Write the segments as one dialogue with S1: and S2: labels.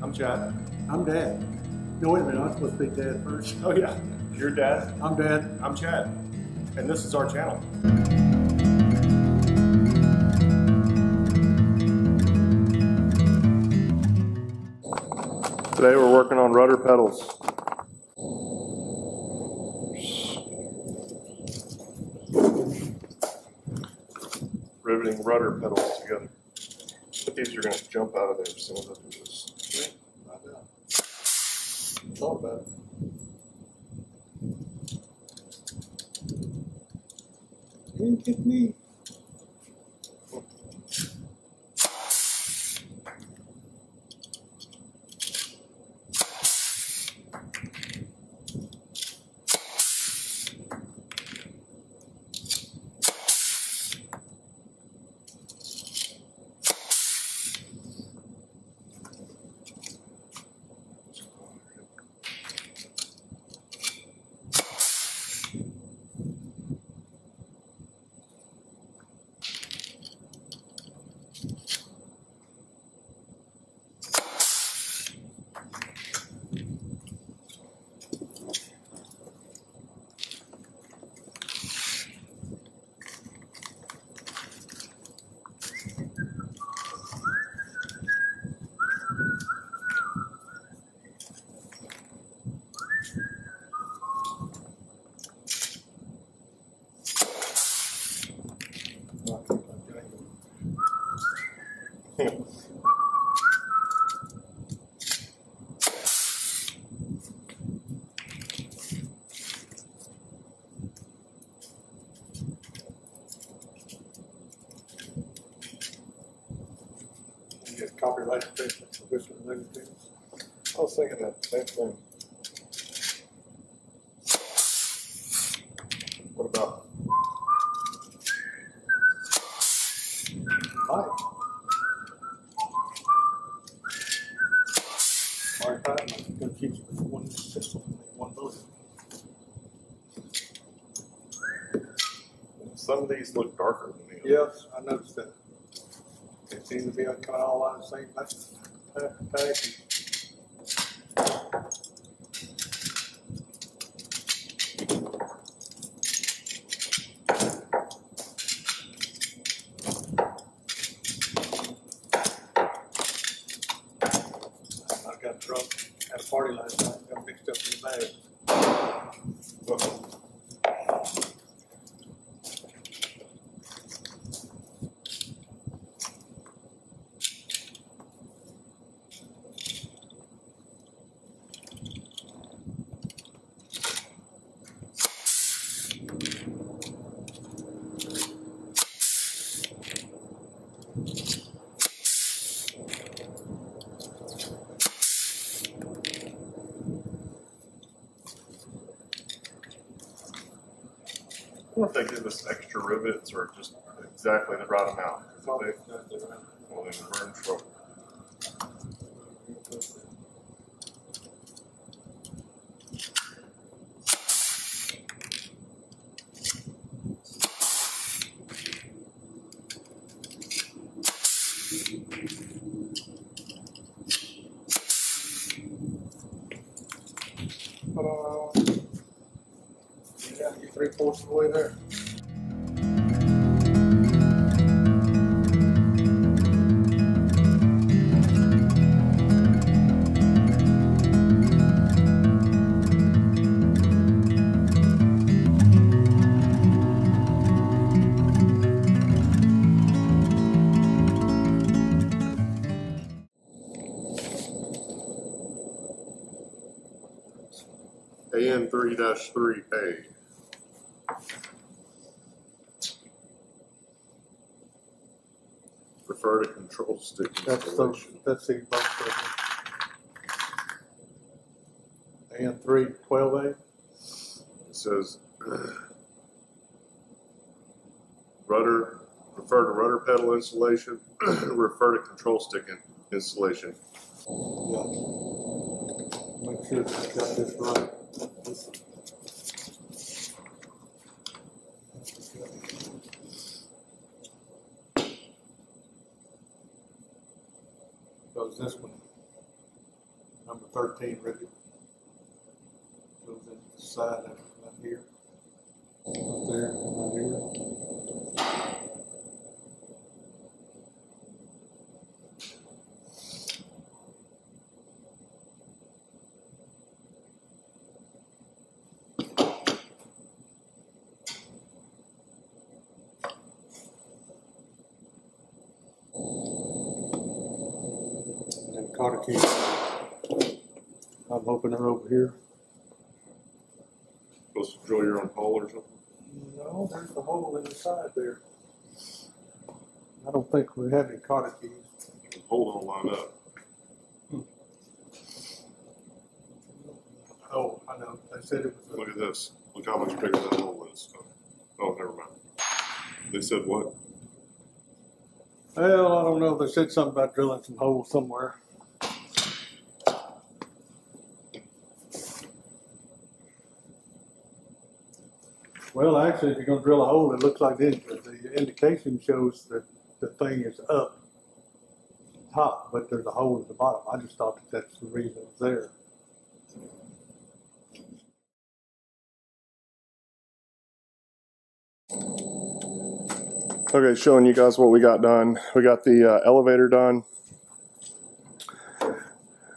S1: I'm Chad.
S2: I'm Dad. No, wait a minute, I'm supposed to be Dad first.
S1: Oh yeah, you're Dad.
S2: I'm Dad.
S1: I'm Chad. And this is our channel. Today we're working on rudder pedals. Riveting rudder pedals together. But these are going to jump out of there as soon as I do this.
S2: Thought about it. You didn't kick me. Get copyright protection for whistling and everything.
S1: I was thinking that same thing. What about?
S2: Hi. All right, I'm going to keep you with one system, one motor.
S1: Some of these look darker than the others.
S2: Yes, I noticed that. They seem to be coming all out of the same package. I got drunk at a party last night, got mixed up in the bag.
S1: I wonder if they give us extra rivets or just exactly the right amount. Well, then we're in trouble.
S2: Yeah, you're 3/4 of the way there.
S1: AN3-3A. Refer to control stick installation.
S2: That's the box. AN3 12A.
S1: It says rudder, refer to rudder pedal installation, refer to control stick installation.
S2: Yeah. Make sure that you got this right. Because this one number 13 rivet. Goes into the side of it right here. Right there, right here. And Carter keys. I'm hoping they're over here.
S1: Supposed to drill your own hole or something?
S2: No, there's the hole in the side there. I don't think we have any Carter keys.
S1: The hole don't line up.
S2: Oh, I know. They said it was
S1: Look at this. Look how much bigger that hole is. Oh, never mind. They said what?
S2: Well, I don't know. They said something about drilling some holes somewhere. Well, actually, if you're going to drill a hole, it looks like this. The indication shows that the thing is up top, but there's a hole at the bottom. I just thought that that's the reason it's there.
S1: Okay, showing you guys what we got done. We got the elevator done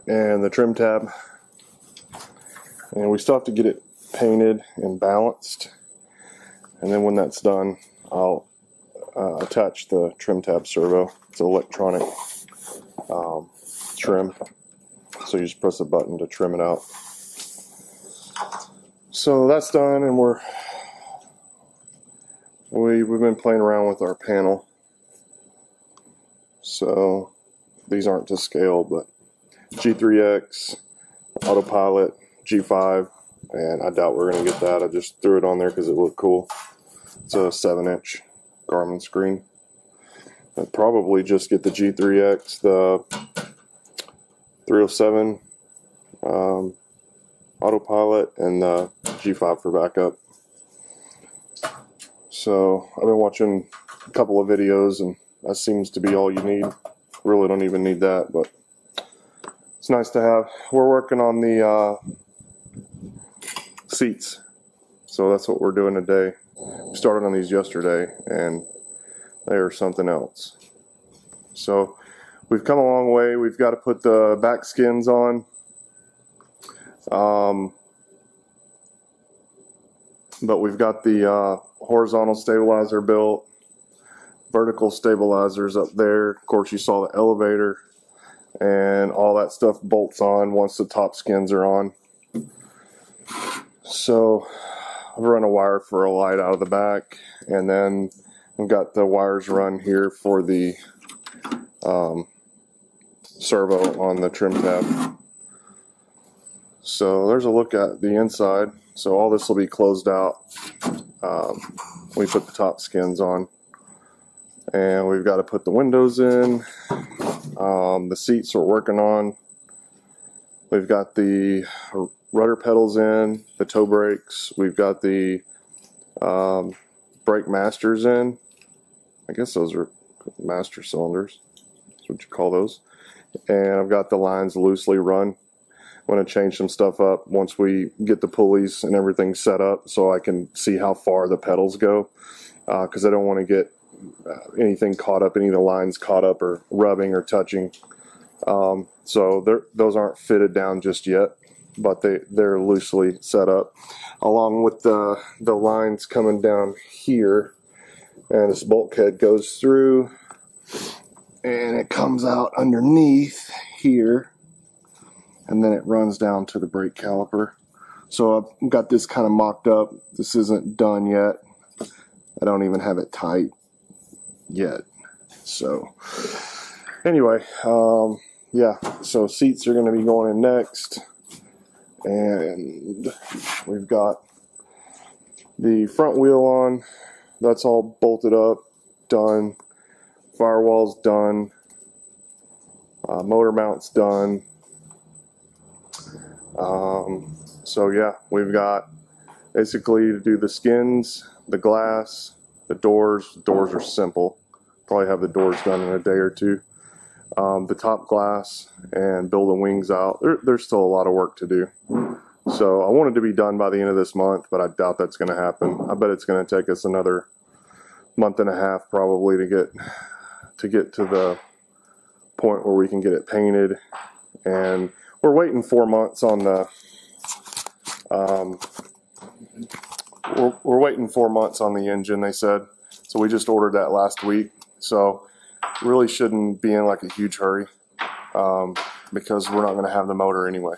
S1: and the trim tab, and we still have to get it painted and balanced, and then when that's done I'll attach the trim tab servo. It's an electronic trim, so you just press a button to trim it out. So that's done, and we've been playing around with our panel. So these aren't to scale, but G3X, Autopilot, G5, and I doubt we're going to get that. I just threw it on there because it looked cool. It's a 7-inch Garmin screen. I'd probably just get the G3X, the 307 Autopilot, and the G5 for backup. So I've been watching a couple of videos, and that seems to be all you need. Really don't even need that, but it's nice to have. We're working on the seats, so that's what we're doing today. We started on these yesterday, and they are something else. So we've come a long way. We've got to put the back skins on. But we've got the horizontal stabilizer built, vertical stabilizers up there. Of course, you saw the elevator, and all that stuff bolts on once the top skins are on. So I've run a wire for a light out of the back, and then we've got the wires run here for the servo on the trim tab. So there's a look at the inside. So all this will be closed out. We put the top skins on, and we've got to put the windows in. The seats we're working on. We've got the rudder pedals in, the toe brakes. We've got the brake masters in. I guess those are master cylinders. That's what you call those. And I've got the lines loosely run. I'm going to change some stuff up once we get the pulleys and everything set up, so I can see how far the pedals go, because I don't want to get anything caught up, any of the lines caught up or rubbing or touching. So those aren't fitted down just yet, but they're loosely set up, along with the lines coming down here, and this bulkhead goes through and it comes out underneath here, and then it runs down to the brake caliper. So I've got this kind of mocked up. This isn't done yet. I don't even have it tight yet. So anyway, yeah, so seats are going to be going in next, and we've got the front wheel on. That's all bolted up, done. Firewall's done. Motor mount's done. So yeah, we've got basically to do the skins, the glass, the doors. The doors are simple. Probably have the doors done in a day or two. the top glass and build the wings out. There's still a lot of work to do. So I wanted to be done by the end of this month, but I doubt that's going to happen. I bet it's going to take us another month and a half probably to get to the point where we can get it painted. And we're waiting 4 months on the we're waiting 4 months on the engine, they said. So we just ordered that last week. So really shouldn't be in like a huge hurry because we're not going to have the motor anyway.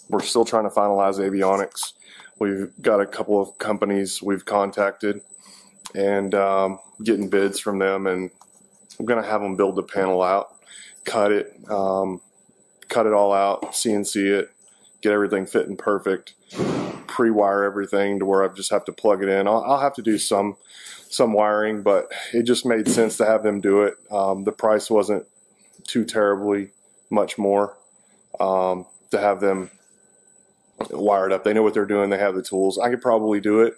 S1: We're still trying to finalize avionics. We've got a couple of companies we've contacted and getting bids from them, and I'm going to have them build the panel out, cut it all out, CNC it, get everything fitting perfect, pre-wire everything to where I just have to plug it in. I'll have to do some wiring, but it just made sense to have them do it. The price wasn't too terribly much more to have them wired up. They know what they're doing. They have the tools. I could probably do it,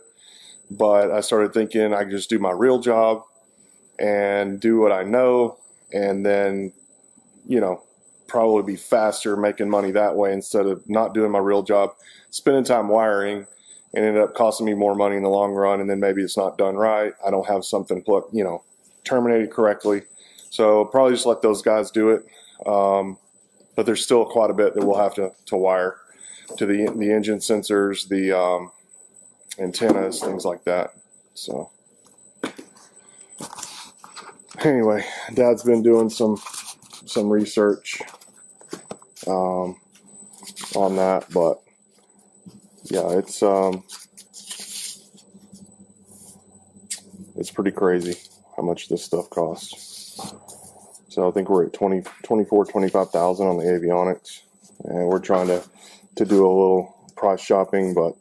S1: but I started thinking I could just do my real job and do what I know, and then, you know, probably be faster making money that way instead of not doing my real job, spending time wiring, and ended up costing me more money in the long run. And then maybe it's not done right. I don't have something terminated correctly. So probably just let those guys do it. But there's still quite a bit that we'll have to wire to the engine sensors, the antennas, things like that. So anyway, Dad's been doing some research on that, but yeah, it's pretty crazy how much this stuff costs. So I think we're at 25,000 on the avionics, and we're trying to do a little price shopping, but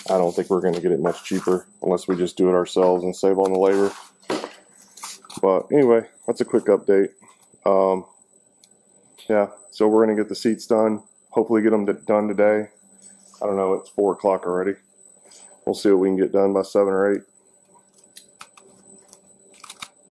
S1: I don't think we're going to get it much cheaper unless we just do it ourselves and save on the labor. But anyway, that's a quick update. Yeah, so we're going to get the seats done. Hopefully get them done today. I don't know, it's 4 o'clock already. We'll see what we can get done by 7 or 8.